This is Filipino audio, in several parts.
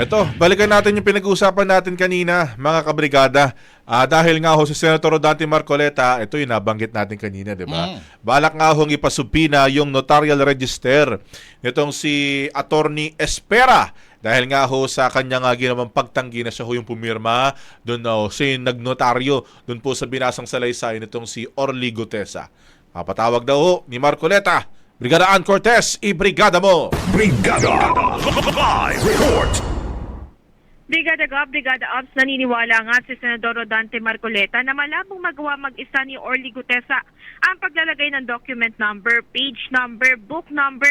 Ito, balikan natin yung pinag-uusapan natin kanina, mga kabrigada. Dahil nga ho si Senator Rodante Marcoleta, ito yung nabanggit natin kanina, di ba? Balak nga hong ipasubpina yung notarial register nitong si Attorney Espera. Dahil nga ho sa kanyang ginawang pagtanggi na siya ho yung pumirma, doon ho, siya yung nagnotaryo doon po sa binasang salaysay nitong si Orly Gutesa. Papatawag daw ho ni Marcoleta. Brigada Ann Cortez, ibrigada mo! Brigada Live Report. Brigada Gov, Brigada Ops, naniniwala nga si Senador Rodante Marcoleta na malabong magawa mag-isa ni Orly Gutesa ang paglalagay ng document number, page number, book number,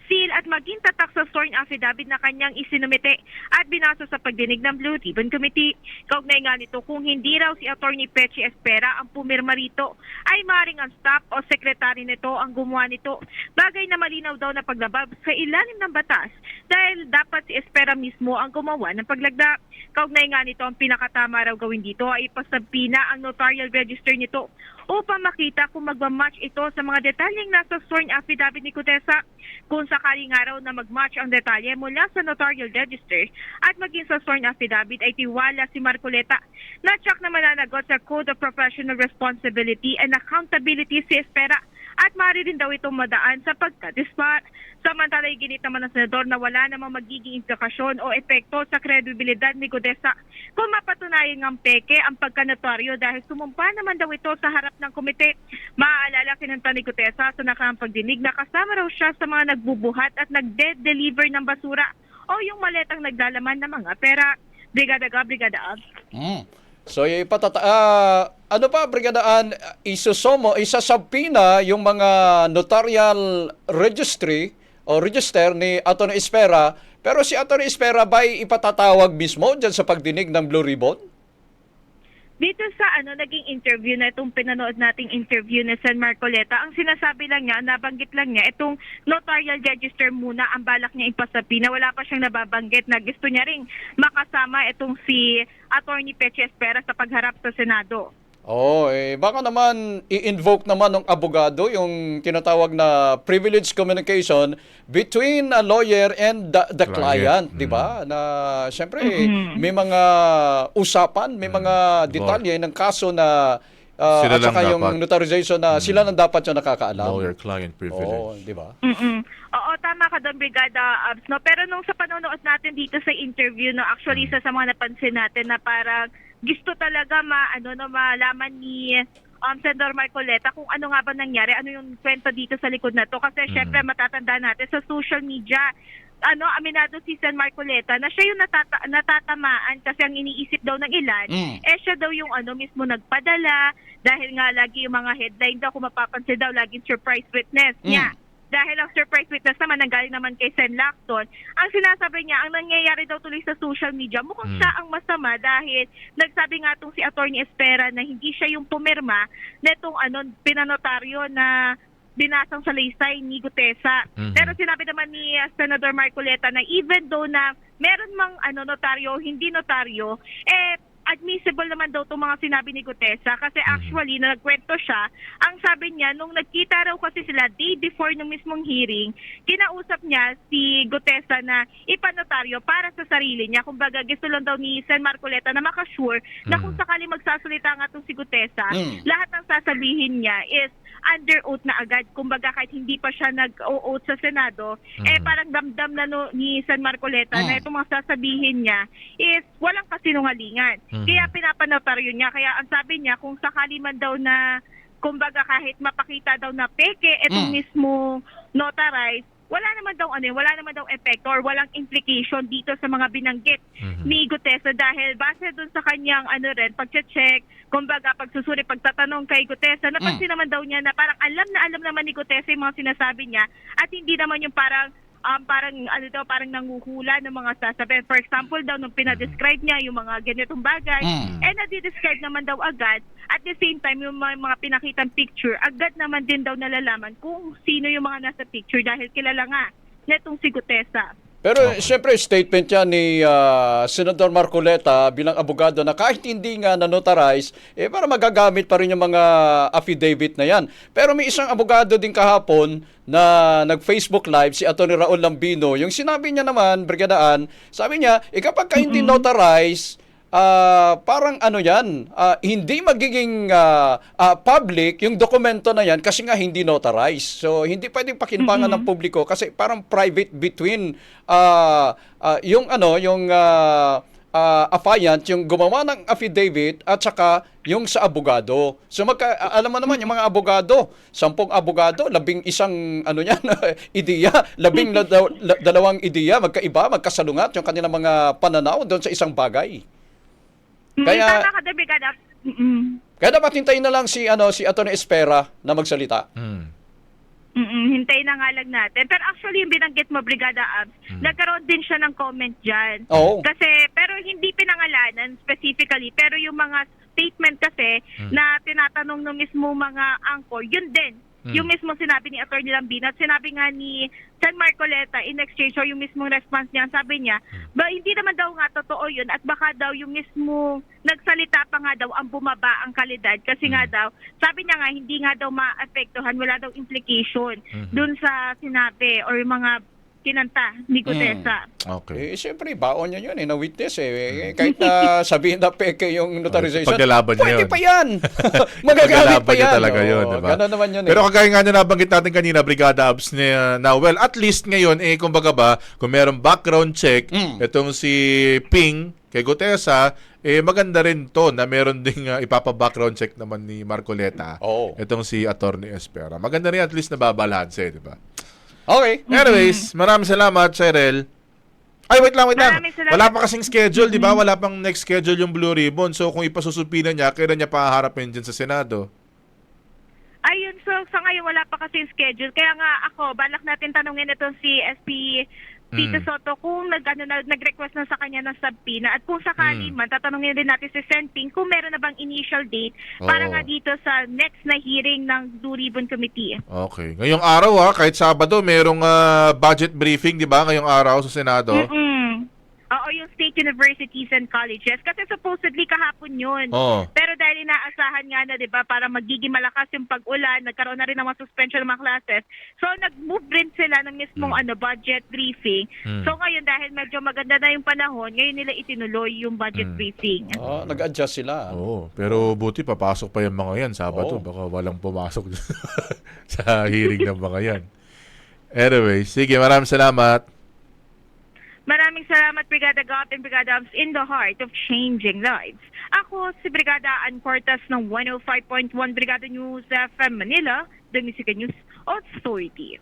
seal at maging tatak sa sworn affidavit na kanyang isinumite at binasa sa pagdinig ng Blue Ribbon Committee. Kaugnay nga nito, kung hindi raw si Atty. Pechi Espera ang pumirma rito, ay maaaring ang staff o sekretary nito ang gumawa nito. Bagay na malinaw daw na paglabag sa ilalim ng batas dahil dapat si Espera mismo ang gumawa ng paglagda. Kaugnay nga nito, ang pinakatama raw gawin dito ay ipasabpina ang notarial register nito upang makita kung magmamatch ito sa mga detalyeng nasa sworn affidavit ni Gutesa. Kung sakaling araw na magmatch ang detalye mula sa notarial register at maging sa sworn affidavit ay tiwala si Marcoleta na tsak na mananagot sa Code of Professional Responsibility and Accountability si Espera at maaari rin daw itong madaan sa pagka-dispar. Samantala, iginit naman ng senador na wala namang magiging implikasyon o epekto sa kredibilidad ni Gutesa kung mapatunayan ng peke ang pagkanotaryo dahil sumumpa naman daw ito sa harap ng komite. Maaalala kinanta ni Gutesa sa nakaraang pagdinig na kasama raw siya sa mga nagbubuhat at nagde-deliver ng basura o yung maletang naglalaman ng mga pera. Brigada Gov, Brigada Ops. So, ano pa, Brigadaan, isasabpina yung mga notarial registry o register ni Atty. Espera, pero si Atty. Espera ba'y ipatatawag mismo dyan sa pagdinig ng Blue Ribbon? Dito sa naging interview na itong pinanood nating interview ni Sen. Marcoleta, ang sinasabi lang niya, nabanggit lang niya, itong notarial register muna ang balak niya ipasabpina. Wala pa siyang nababanggit na gusto niya ring makasama itong si Atty. Pechi Espera sa pagharap sa Senado. Baka naman i-invoke naman ng abogado yung tinatawag na privilege communication between a lawyer and the client, di ba? Na siyempre may mga usapan, may mga detalye ng kaso na Sila at saka lang yung dapat. notarization na sila lang dapat yung nakakaalam. Lawyer-client privilege. Di ba? Oo, tama ka doon, Brigada Abs. No? Pero nung sa panonood natin dito sa interview, no, actually isa sa mga napansin natin na parang gusto talaga malaman ni Senador Marcoleta kung ano nga ba nangyari, ano yung kwento dito sa likod na to. Kasi syempre matatanda natin sa social media, aminado si Sen. Marcoleta na siya yung natatamaan kasi ang iniisip daw ng ilan, siya daw yung mismo nagpadala dahil nga lagi yung mga headline daw, kung mapapansin daw, laging surprise witness niya. Dahil ang surprise witness naman nanggaling naman kay Sen. Lacson, ang sinasabi niya, ang nangyayari daw tuloy sa social media, mukhang siya ang masama dahil nagsabi nga itong si Atty. Espera na hindi siya yung pumirma na itong pinanotaryo na binasang salaysay ni Gutesa. Pero sinabi naman ni Senador Marcoleta na even though na meron mang notaryo, hindi notaryo, admissible naman daw itong mga sinabi ni Gutesa kasi actually, na nagkwento siya, ang sabi niya, nung nagkita raw kasi sila day before ng mismong hearing, kinausap niya si Gutesa na ipanotaryo para sa sarili niya. Kumbaga, gusto lang daw ni Sen. Marcoleta na makasure na kung sakali magsasalita nga itong si Gutesa, lahat ng sasabihin niya is under oath na agad. Kumbaga, kahit hindi pa siya nag-oath sa Senado, parang damdam na ni Sen. Marcoleta na itong mga sasabihin niya is walang kasinungalingan. Kaya pinapanotaryo niya. Kaya ang sabi niya, kung sakali man daw na, kumbaga kahit mapakita daw na peke, itong mismo notarized, wala naman daw epekto or walang implication dito sa mga binanggit ni Gutesa dahil base dun sa kanyang pagche-check, kumbaga pagsusuri, pagtatanong kay Gutesa, napansin naman daw niya na parang alam naman ni Gutesa yung mga sinasabi niya at hindi naman yung parang parang nanguhula ng mga sasabihin. For example daw, nung pinadescribe niya yung mga ganitong bagay, nadi-describe naman daw agad. At the same time, yung mga pinakitang picture, agad naman din daw nalalaman kung sino yung mga nasa picture dahil kilala nga netong si Gutesa. Pero siyempre statement yan ni Senador Marcoleta bilang abogado na kahit hindi nga na-notarize, para magagamit pa rin yung mga affidavit na yan. Pero may isang abogado din kahapon na nag-Facebook Live, si Atty. Raul Lambino. Yung sinabi niya naman, Brigadaan, sabi niya, kapag ka hindi notarize, parang ano yan, hindi magiging public yung dokumento na yan kasi nga hindi notarized. So, hindi pwedeng pakinbangan ng publiko kasi parang private between yung affiant, yung gumawa ng affidavit at saka yung sa abogado. So, alam mo naman, yung mga abogado, 10 abogado, 11 ideya, 12 ideya, magkaiba, magkasalungat yung kanilang mga pananaw doon sa isang bagay. Kaya tama ka doon, Brigada. Kaya dapat hintayin na lang si Atty. Espera na magsalita. Hintayin na nga lang natin. Pero actually, yung binanggit mo, Brigada Abs, nagkaroon din siya ng comment dyan. Oo. Kasi, pero hindi pinangalanan specifically. Pero yung mga statement kasi na tinatanong ng mismo mga anchor, yun din. Yung mismo sinabi ni Atty. Lambino at sinabi nga ni Sen. Marcoleta in exchange or yung mismong response niya, sabi niya, hindi naman daw nga totoo yun at baka daw yung mismo nagsalita pa nga daw ang bumaba ang kalidad kasi nga daw, sabi niya nga hindi nga daw maapektuhan, wala daw implication dun sa sinabi or yung mga kinanta ni Gutesa. Okay. Siyempre, baon niya yun, na witness Kahit na sabihin na peke yung notarization, paglalaban niya pwede yun. pa yan. Magagamit pa niya yan. talaga yun, diba? Ganun naman yun. Pero kagaya nga na nabanggit natin kanina, Brigada Abs, na well, at least ngayon, kumbaga ba, kung merong background check, itong si Ping, kay Gutesa, maganda rin to na meron ding ipapa-background check naman ni Marcoleta. Oo. Itong si Atty. Espera. Maganda rin at least na babalanse, di ba? Okay. Anyways, maraming salamat, Cheryl. Ay, wait lang. Maraming salamat. Wala pa kasing schedule, di ba? Wala pang next schedule yung Blue Ribbon. So, kung ipasusupina niya, kailan niya paharapin dyan sa Senado? Ayun, so sa ngayon wala pa kasi schedule. Kaya nga ako, balak natin tanungin ito si SP Tito Soto kung nag-request na sa kanya ng subpoena at kung sakali man, tatanungin din natin si Sen. Ping kung meron na bang initial date para nga dito sa next na hearing ng Blue Ribbon Committee. Okay. Ngayong araw, kahit Sabado, merong budget briefing, di ba? Ngayong araw sa Senado. Oo, yung state universities and colleges. Kasi supposedly kahapon yun. Oo. Pero dahil inaasahan nga na, di ba, para magiging malakas yung pag-ulan, nagkaroon na rin ng mga suspension ng mga classes. So, nag-move rin sila ng mismong budget briefing. So, ngayon, dahil medyo maganda na yung panahon, ngayon nila itinuloy yung budget briefing. Nag-adjust sila. Oo. Pero buti, papasok pa yung mga yan. Sabado, baka walang pumasok sa hearing ng mga yan. Anyway, sige, maraming salamat. Maraming salamat, Brigada Gop and Brigada Abs in the heart of changing lives. Ako si Brigada Ann Cortas ng 105.1 Brigada News FM Manila, the Music News Authority.